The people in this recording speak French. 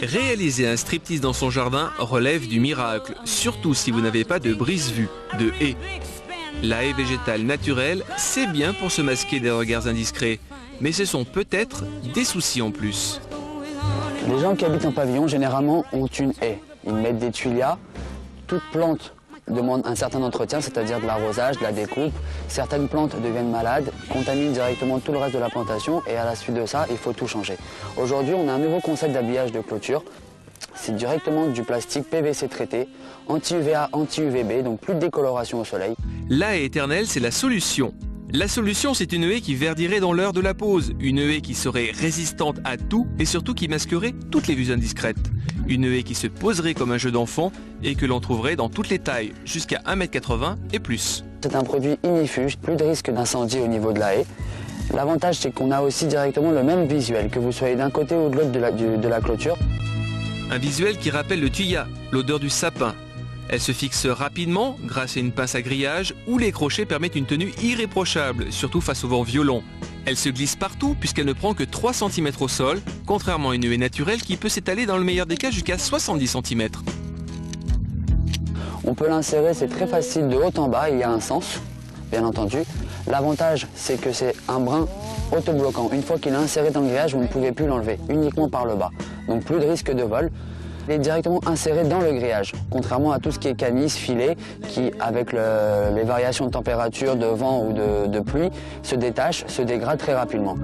Réaliser un striptease dans son jardin relève du miracle, surtout si vous n'avez pas de brise-vue, de haie. La haie végétale naturelle, c'est bien pour se masquer des regards indiscrets, mais ce sont peut-être des soucis en plus. Les gens qui habitent en pavillon, généralement, ont une haie. Ils mettent des tuilias. Toute plante demande un certain entretien, c'est-à-dire de l'arrosage, de la découpe. Certaines plantes deviennent malades, contaminent directement tout le reste de la plantation et à la suite de ça, il faut tout changer. Aujourd'hui, on a un nouveau concept d'habillage de clôture. C'est directement du plastique PVC traité, anti-UVA, anti-UVB, donc plus de décoloration au soleil. La haie éternelle, c'est la solution. La solution, c'est une haie qui verdirait dans l'heure de la pause, une haie qui serait résistante à tout et surtout qui masquerait toutes les vues indiscrètes. Une haie qui se poserait comme un jeu d'enfant et que l'on trouverait dans toutes les tailles, jusqu'à 1,80 m et plus. C'est un produit ignifuge, plus de risque d'incendie au niveau de la haie. L'avantage, c'est qu'on a aussi directement le même visuel, que vous soyez d'un côté ou de l'autre de la clôture. Un visuel qui rappelle le tuya, l'odeur du sapin. Elle se fixe rapidement grâce à une pince à grillage où les crochets permettent une tenue irréprochable, surtout face au vent violent. Elle se glisse partout puisqu'elle ne prend que 3 cm au sol, contrairement à une haie naturelle qui peut s'étaler dans le meilleur des cas jusqu'à 70 cm. On peut l'insérer, c'est très facile de haut en bas, il y a un sens, bien entendu. L'avantage, c'est que c'est un brin autobloquant. Une fois qu'il est inséré dans le grillage, vous ne pouvez plus l'enlever, uniquement par le bas. Donc plus de risque de vol. Il est directement inséré dans le grillage, contrairement à tout ce qui est canis, filet, qui, avec les variations de température, de vent ou de pluie, se détache, se dégrade très rapidement.